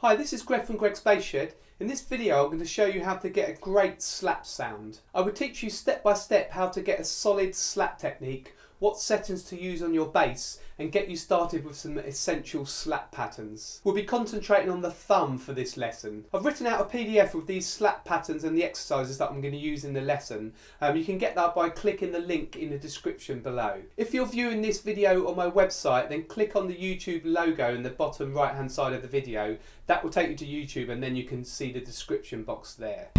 Hi, this is Greg from Greg's Bass Shed. In this video I'm going to show you how to get a great slap sound. I will teach you step by step how to get a solid slap technique, what settings to use on your bass, and get you started with some essential slap patterns. We'll be concentrating on the thumb for this lesson. I've written out a PDF with these slap patterns and the exercises that I'm going to use in the lesson. You can get that by clicking the link in the description below. If you're viewing this video on my website, then click on the YouTube logo in the bottom right hand side of the video. That will take you to YouTube and then you can see the description box there.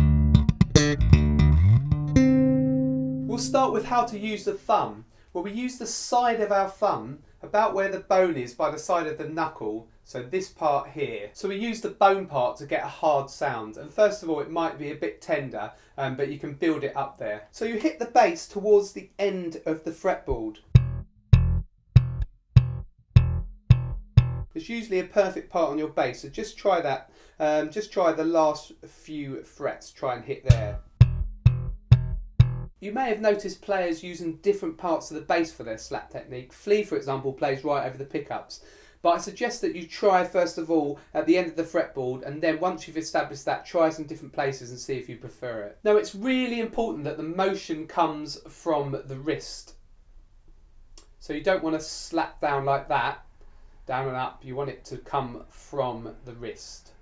We'll start with how to use the thumb. Well, we use the side of our thumb about where the bone is by the side of the knuckle, so this part here. So we use the bone part to get a hard sound, and first of all it might be a bit tender, but you can build it up there. So you hit the bass towards the end of the fretboard. It's usually a perfect part on your bass, so just try that. Just try the last few frets, try and hit there. You may have noticed players using different parts of the bass for their slap technique. Flea, for example, plays right over the pickups. But I suggest that you try first of all at the end of the fretboard, and then once you've established that, try some different places and see if you prefer it. Now, it's really important that the motion comes from the wrist. So you don't want to slap down like that, down and up. You want it to come from the wrist.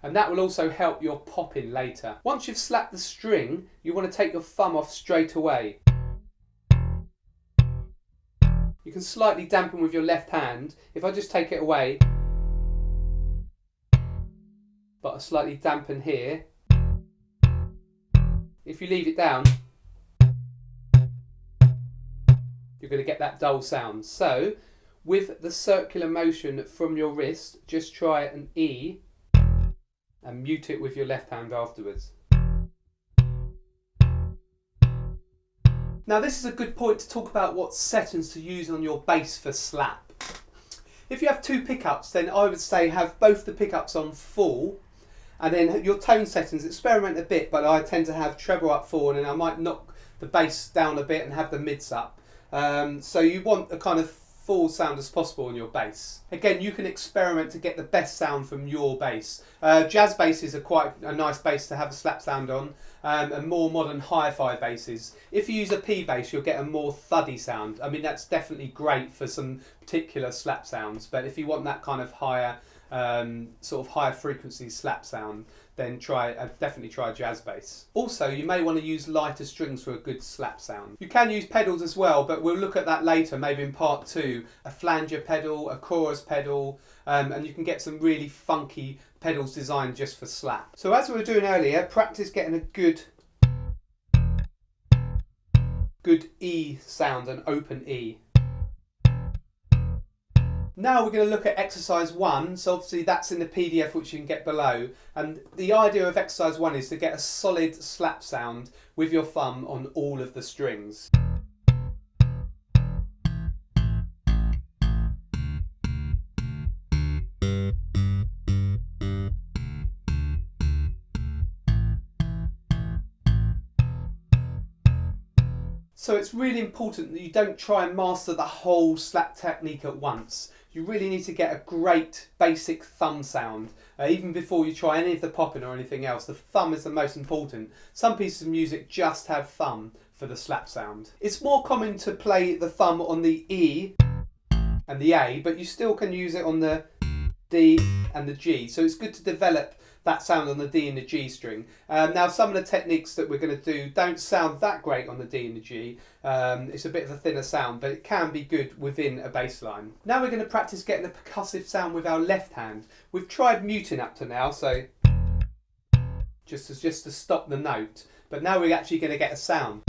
And that will also help your popping later. Once you've slapped the string, you want to take your thumb off straight away. You can slightly dampen with your left hand. If I just take it away, but I slightly dampen here. If you leave it down, you're going to get that dull sound. So, with the circular motion from your wrist, just try an E and mute it with your left hand afterwards. Now this is a good point to talk about what settings to use on your bass for slap. If you have two pickups, then I would say have both the pickups on full, and then your tone settings, experiment a bit, but I tend to have treble up full and then I might knock the bass down a bit and have the mids up. So you want a kind of full sound as possible on your bass. Again, you can experiment to get the best sound from your bass. Jazz basses are quite a nice bass to have a slap sound on, and more modern hi-fi basses. If you use a P bass, you'll get a more thuddy sound. I mean, that's definitely great for some particular slap sounds, but if you want that kind of higher, sort of higher frequency slap sound, then definitely try a jazz bass. Also, you may want to use lighter strings for a good slap sound. You can use pedals as well, but we'll look at that later, maybe in part 2. A flanger pedal, a chorus pedal, and you can get some really funky pedals designed just for slap. So as we were doing earlier, practice getting a good E sound, an open E. Now we're going to look at exercise 1, so obviously that's in the PDF which you can get below, and the idea of exercise 1 is to get a solid slap sound with your thumb on all of the strings. So it's really important that you don't try and master the whole slap technique at once. You really need to get a great basic thumb sound. Even before you try any of the popping or anything else, the thumb is the most important. Some pieces of music just have thumb for the slap sound. It's more common to play the thumb on the E and the A, but you still can use it on the D and the G. So it's good to develop that sound on the D and the G string. Now some of the techniques that we're going to do don't sound that great on the D and the G. It's a bit of a thinner sound, but it can be good within a bass line. Now we're going to practice getting a percussive sound with our left hand. We've tried muting up to now, so just to stop the note, but now we're actually going to get a sound.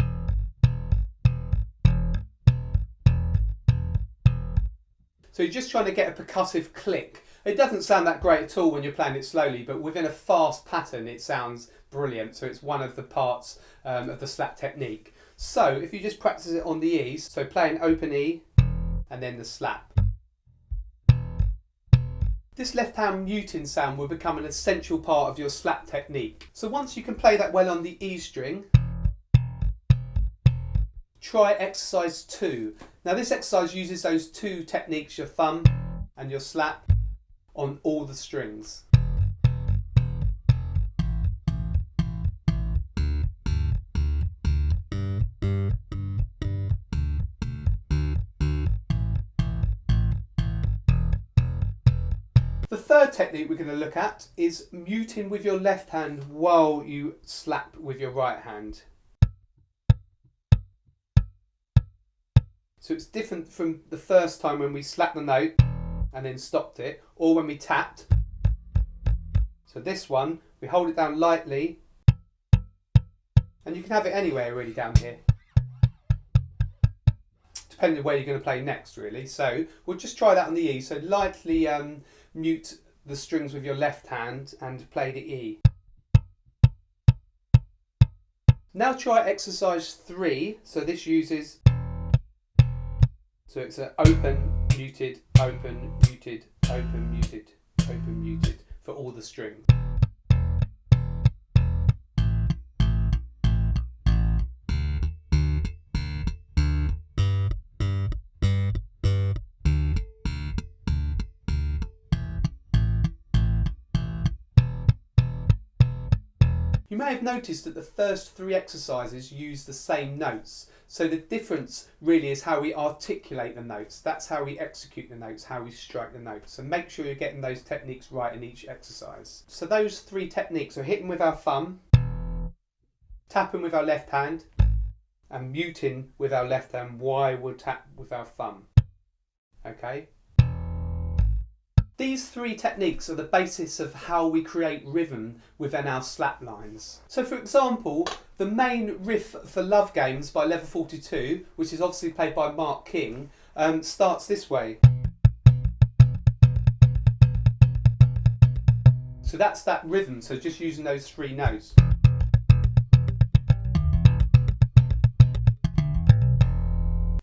So you're just trying to get a percussive click. It doesn't sound that great at all when you're playing it slowly, but within a fast pattern it sounds brilliant. So it's one of the parts of the slap technique. So if you just practice it on the E's, so play an open E and then the slap. This left hand muting sound will become an essential part of your slap technique. So once you can play that well on the E string, try exercise 2. Now this exercise uses those two techniques, your thumb and your slap, on all the strings. The third technique we're going to look at is muting with your left hand while you slap with your right hand. So it's different from the first time when we slapped the note and then stopped it, or when we tapped. So this one, we hold it down lightly, and you can have it anywhere really down here, depending on where you're going to play next really. So we'll just try that on the E. So lightly mute the strings with your left hand and play the E. Now try exercise 3. So this uses, so it's an open, muted, open, muted, open, muted, open, muted for all the strings. You may have noticed that the first 3 exercises use the same notes. So the difference really is how we articulate the notes. That's how we execute the notes, how we strike the notes. So make sure you're getting those techniques right in each exercise. So those 3 techniques are hitting with our thumb, tapping with our left hand, and muting with our left hand while we tap with our thumb. Okay? These 3 techniques are the basis of how we create rhythm within our slap lines. So for example, the main riff for Love Games by Level 42, which is obviously played by Mark King, starts this way. So that's that rhythm, so just using those 3 notes.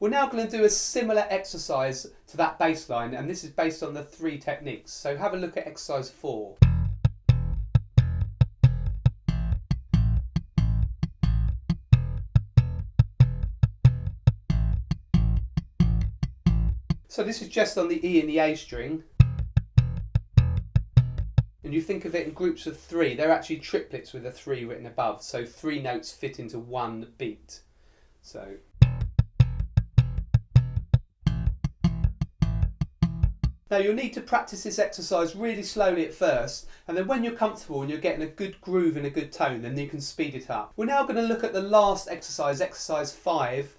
We're now going to do a similar exercise to that bass line, and this is based on the 3 techniques. So have a look at exercise 4. So this is just on the E and the A string. And you think of it in groups of 3. They're actually triplets with a 3 written above. So 3 notes fit into 1 beat. So. Now you'll need to practice this exercise really slowly at first, and then when you're comfortable and you're getting a good groove and a good tone, then you can speed it up. We're now going to look at the last exercise, exercise 5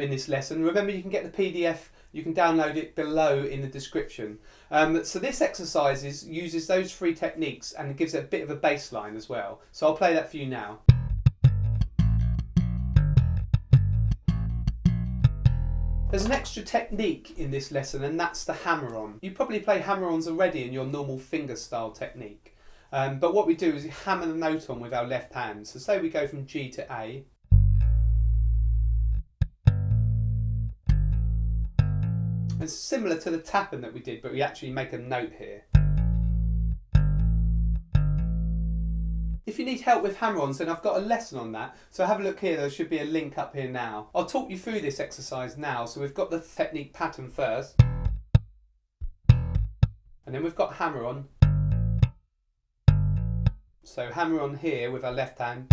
in this lesson. Remember, you can get the PDF, you can download it below in the description. So this exercise uses those 3 techniques and it gives it a bit of a bass line as well. So I'll play that for you now. There's an extra technique in this lesson, and that's the hammer-on. You probably play hammer-ons already in your normal finger-style technique. But what we do is we hammer the note on with our left hand. So say we go from G to A. It's similar to the tapping that we did, but we actually make a note here. If you need help with hammer-ons, then I've got a lesson on that. So have a look here, there should be a link up here now. I'll talk you through this exercise now. So we've got the technique pattern first. And then we've got hammer-on. So hammer-on here with our left hand.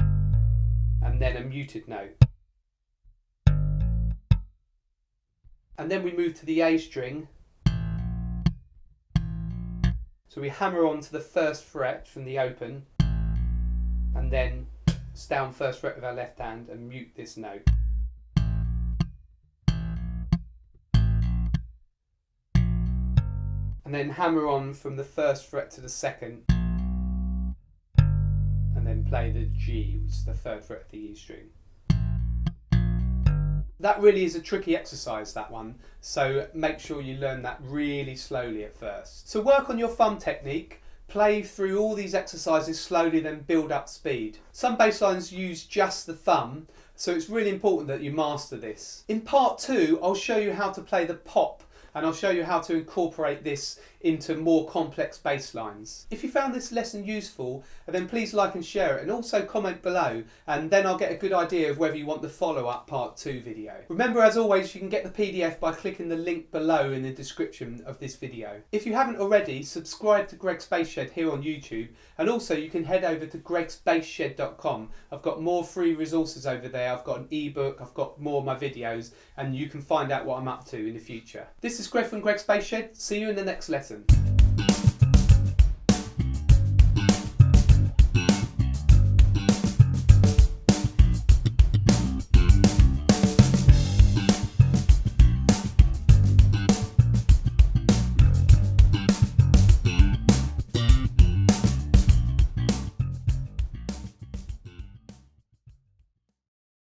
And then a muted note. And then we move to the A string. So we hammer on to the first fret from the open. And then down first fret with our left hand and mute this note. And then hammer on from the first fret to the second. And then play the G, which is the 3rd fret of the E string. That really is a tricky exercise, that one. So make sure you learn that really slowly at first. So work on your thumb technique. Play through all these exercises slowly, then build up speed. Some bass lines use just the thumb, so it's really important that you master this. In part 2, I'll show you how to play the pop and I'll show you how to incorporate this into more complex bass lines. If you found this lesson useful, then please like and share it, and also comment below, and then I'll get a good idea of whether you want the follow-up part 2 video. Remember, as always, you can get the PDF by clicking the link below in the description of this video. If you haven't already, subscribe to Greg's Bass Shed here on YouTube, and also you can head over to gregsbassshed.com. I've got more free resources over there. I've got an ebook, I've got more of my videos, and you can find out what I'm up to in the future. This is Greg from Greg's Bass Shed. See you in the next lesson.